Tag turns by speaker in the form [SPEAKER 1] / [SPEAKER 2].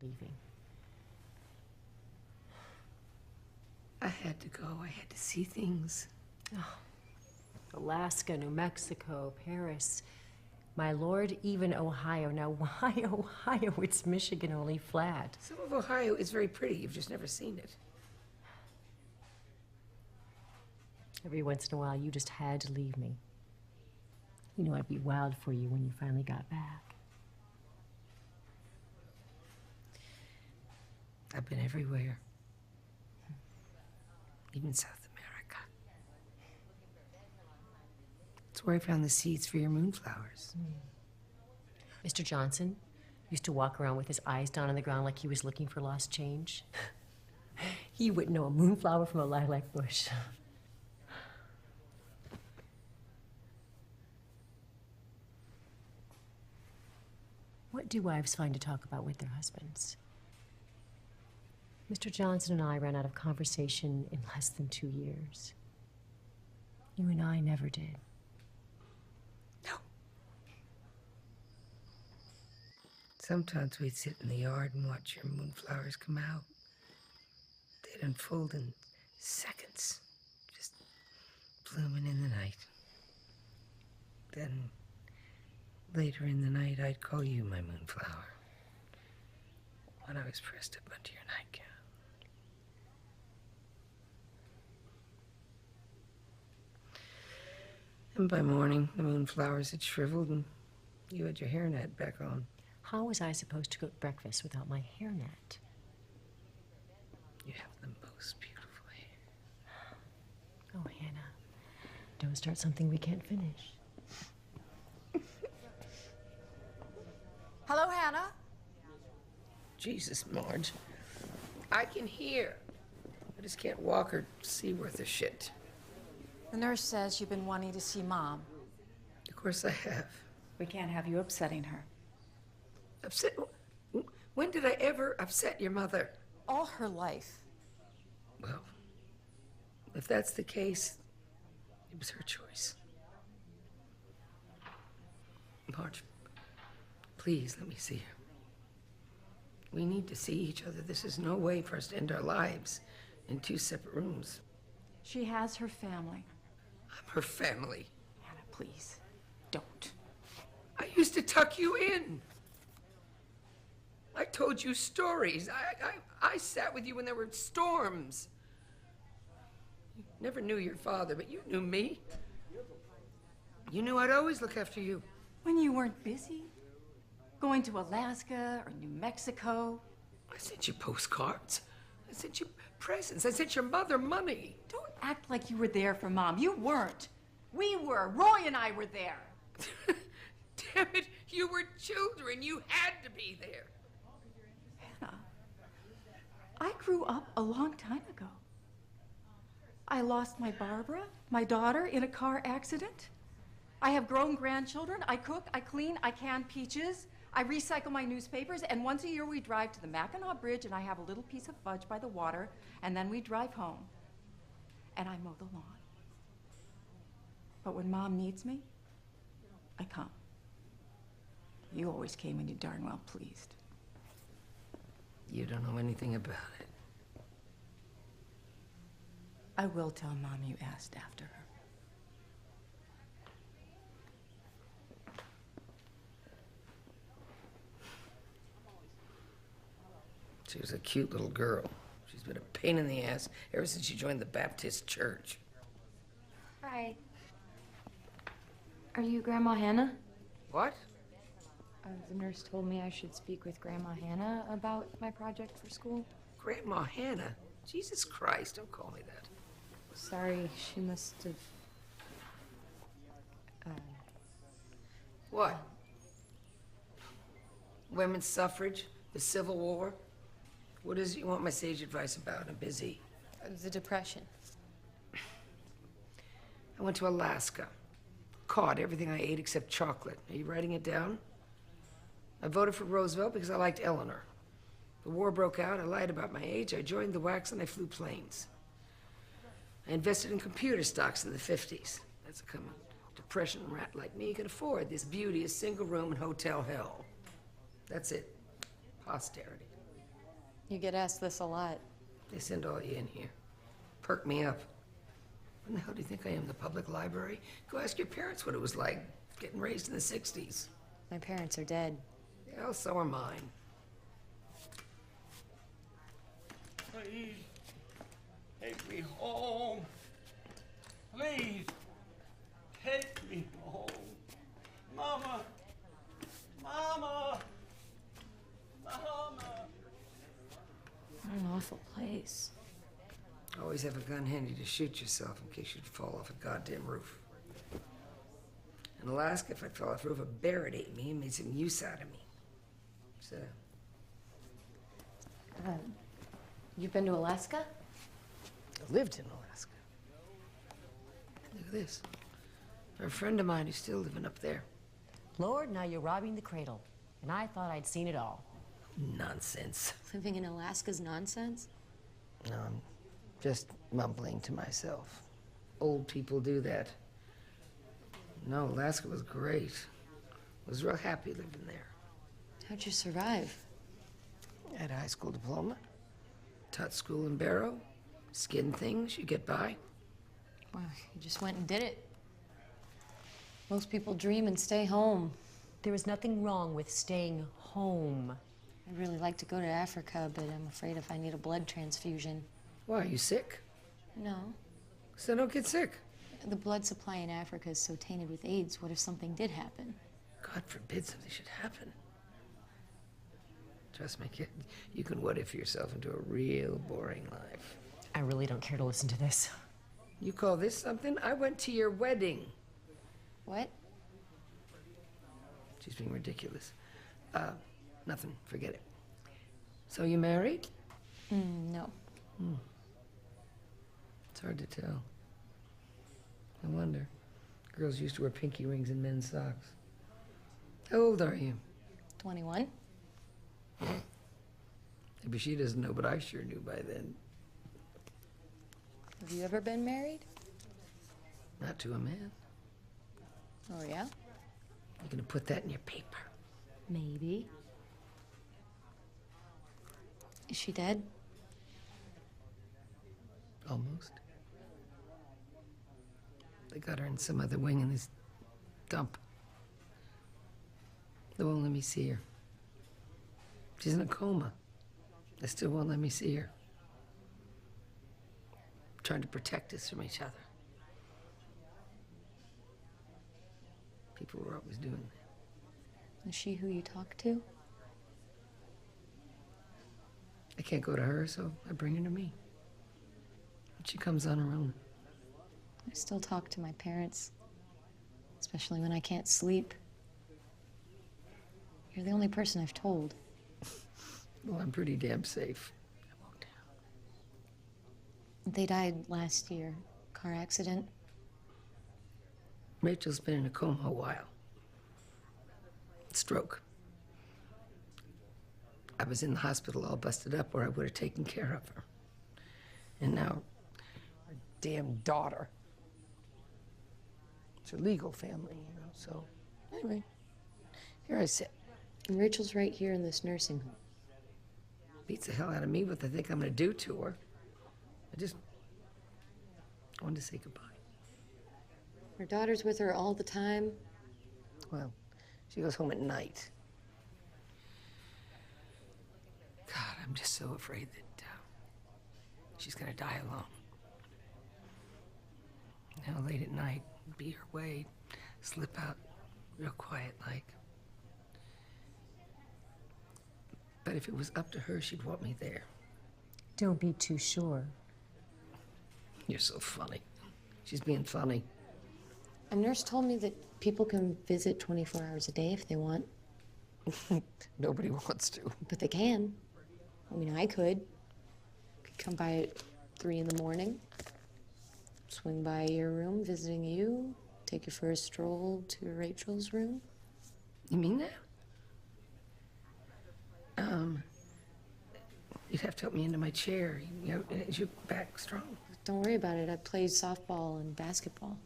[SPEAKER 1] leaving.
[SPEAKER 2] I had to go. I had to see things.
[SPEAKER 1] Oh, Alaska, New Mexico, Paris. My lord, even Ohio. Now, why Ohio? It's Michigan, only flat.
[SPEAKER 2] Some of Ohio is very pretty. You've just never seen it.
[SPEAKER 1] Every once in a while, you just had to leave me. You know I'd be wild for you when you finally got back.
[SPEAKER 2] I've been everywhere. Even South America. It's where I found the seeds for your moonflowers.
[SPEAKER 1] Mr. Johnson used to walk around with his eyes down on the ground like he was looking for lost change. He wouldn't know a moonflower from a lilac bush. What do wives find to talk about with their husbands? Mr. Johnson and I ran out of conversation in less than 2 years. You and I never did.
[SPEAKER 2] No. Sometimes we'd sit in the yard and watch your moonflowers come out. They'd unfold in seconds, just blooming in the night. Then, later in the night, I'd call you my moonflower when I was pressed up under your nightgown. And by morning, the moonflowers had shriveled and you had your hairnet back on.
[SPEAKER 1] How was I supposed to cook breakfast without my hairnet?
[SPEAKER 2] You have the most beautiful hair.
[SPEAKER 1] Oh, Hannah, don't start something we can't finish.
[SPEAKER 3] Hello, Hannah?
[SPEAKER 2] Jesus, Marge. I can hear. I just can't walk or see worth a shit.
[SPEAKER 3] The nurse says you've been wanting to see Mom.
[SPEAKER 2] Of course I have.
[SPEAKER 3] We can't have you upsetting her.
[SPEAKER 2] Upset? When did I ever upset your mother?
[SPEAKER 3] All her life.
[SPEAKER 2] Well, if that's the case, it was her choice. Marge, please let me see her. We need to see each other. This is no way for us to end our lives in 2 separate rooms.
[SPEAKER 3] She has her family.
[SPEAKER 2] I'm her family.
[SPEAKER 3] Hannah, please, don't.
[SPEAKER 2] I used to tuck you in. I told you stories. I sat with you when there were storms. You never knew your father, but you knew me. You knew I'd always look after you.
[SPEAKER 3] When you weren't busy, going to Alaska or New Mexico.
[SPEAKER 2] I sent you postcards. I sent you presents. I sent your mother money.
[SPEAKER 3] Don't act like you were there for Mom. You weren't. We were. Roy and I were there.
[SPEAKER 2] Damn it, you were children. You had to be there.
[SPEAKER 3] Hannah, I grew up a long time ago. I lost my Barbara, my daughter, in a car accident. I have grown grandchildren. I cook, I clean, I can peaches. I recycle my newspapers, and once a year we drive to the Mackinac Bridge, and I have a little piece of fudge by the water, and then we drive home, and I mow the lawn. But when Mom needs me, I come. You always came when you darn well pleased.
[SPEAKER 2] You don't know anything about it.
[SPEAKER 3] I will tell Mom you asked after her.
[SPEAKER 2] She was a cute little girl. She's been a pain in the ass ever since she joined the Baptist church.
[SPEAKER 4] Hi. Are you Grandma Hannah?
[SPEAKER 2] What?
[SPEAKER 4] The nurse told me I should speak with Grandma Hannah about my project for school.
[SPEAKER 2] Grandma Hannah? Jesus Christ, don't call me that.
[SPEAKER 4] Sorry, she must have...
[SPEAKER 2] What? Women's suffrage? The Civil War? What is it you want my sage advice about? I'm busy.
[SPEAKER 4] the Depression.
[SPEAKER 2] I went to Alaska. Caught everything I ate except chocolate. Are you writing it down? I voted for Roosevelt because I liked Eleanor. The war broke out, I lied about my age, I joined the WACs, and I flew planes. I invested in computer stocks in the 50s. That's a common depression rat like me could afford this beauty, a single room in hotel hell. That's it. Posterity.
[SPEAKER 4] You get asked this a lot.
[SPEAKER 2] They send all you in here. Perk me up. What the hell do you think I am, the public library? Go ask your parents what it was like getting raised in the 60s.
[SPEAKER 4] My parents are dead.
[SPEAKER 2] Yeah, well, so are mine.
[SPEAKER 5] Please, take me home. Please, take me home. Mama, Mama, Mama.
[SPEAKER 4] What an awful place.
[SPEAKER 2] Always have a gun handy to shoot yourself in case you'd fall off a goddamn roof. In Alaska, if I fell off a roof, a bear would ate me and made some use out of me. So,
[SPEAKER 4] You've been to Alaska?
[SPEAKER 2] I lived in Alaska. Look at this. A friend of mine who's still living up there.
[SPEAKER 1] Lord, now you're robbing the cradle. And I thought I'd seen it all.
[SPEAKER 2] Nonsense.
[SPEAKER 4] Living in Alaska's nonsense?
[SPEAKER 2] No, I'm just mumbling to myself. Old people do that. No, Alaska was great. I was real happy living there.
[SPEAKER 4] How'd you survive?
[SPEAKER 2] I had a high school diploma. Taught school in Barrow. Skinned things, you get by.
[SPEAKER 4] Well, you just went and did it. Most people dream and stay home.
[SPEAKER 1] There is nothing wrong with staying home.
[SPEAKER 4] I'd really like to go to Africa, but I'm afraid if I need a blood transfusion.
[SPEAKER 2] Why, are you sick?
[SPEAKER 4] No.
[SPEAKER 2] So don't get sick.
[SPEAKER 4] The blood supply in Africa is so tainted with AIDS. What if something did happen?
[SPEAKER 2] God forbid something should happen. Trust me, kid, you can what if yourself into a real boring life.
[SPEAKER 1] I really don't care to listen to this.
[SPEAKER 2] You call this something? I went to your wedding.
[SPEAKER 4] What?
[SPEAKER 2] She's being ridiculous. Nothing, forget it. So you married?
[SPEAKER 4] No.
[SPEAKER 2] It's hard to tell. I wonder. Girls used to wear pinky rings and men's socks. How old are you?
[SPEAKER 4] 21?
[SPEAKER 2] Maybe she doesn't know, but I sure knew by then.
[SPEAKER 4] Have you ever been married?
[SPEAKER 2] Not to a man.
[SPEAKER 4] Oh, yeah?
[SPEAKER 2] You're gonna put that in your paper.
[SPEAKER 1] Maybe.
[SPEAKER 4] Is she dead?
[SPEAKER 2] Almost. They got her in some other wing in this dump. They won't let me see her. She's in a coma. They still won't let me see her. Trying to protect us from each other. People were always doing that.
[SPEAKER 4] Is she who you talk to?
[SPEAKER 2] I can't go to her, so I bring her to me. But she comes on her own.
[SPEAKER 4] I still talk to my parents, especially when I can't sleep. You're the only person I've told.
[SPEAKER 2] Well, I'm pretty damn safe. I won't tell.
[SPEAKER 4] They died last year. Car accident.
[SPEAKER 2] Rachel's been in a coma a while. Stroke. I was in the hospital all busted up where I would have taken care of her. And now, her damn daughter. It's her legal family, you know, so. Anyway, here I sit.
[SPEAKER 4] And Rachel's right here in this nursing home.
[SPEAKER 2] Beats the hell out of me what they think I'm gonna do to her. I wanted to say goodbye.
[SPEAKER 4] Her daughter's with her all the time.
[SPEAKER 2] Well, she goes home at night. God, I'm just so afraid that she's gonna die alone. Now, late at night, be her way, slip out real quiet like. But if it was up to her, she'd want me there.
[SPEAKER 1] Don't be too sure.
[SPEAKER 2] You're so funny. She's being funny.
[SPEAKER 4] A nurse told me that people can visit 24 hours a day if they want.
[SPEAKER 2] Nobody wants to.
[SPEAKER 4] But they can. I mean, I could. Could come by at 3 in the morning, swing by your room, visiting you, take you for a stroll to Rachel's room.
[SPEAKER 2] You mean that? You'd have to help me into my chair. You know, is your back strong?
[SPEAKER 4] Don't worry about it. I played softball and basketball.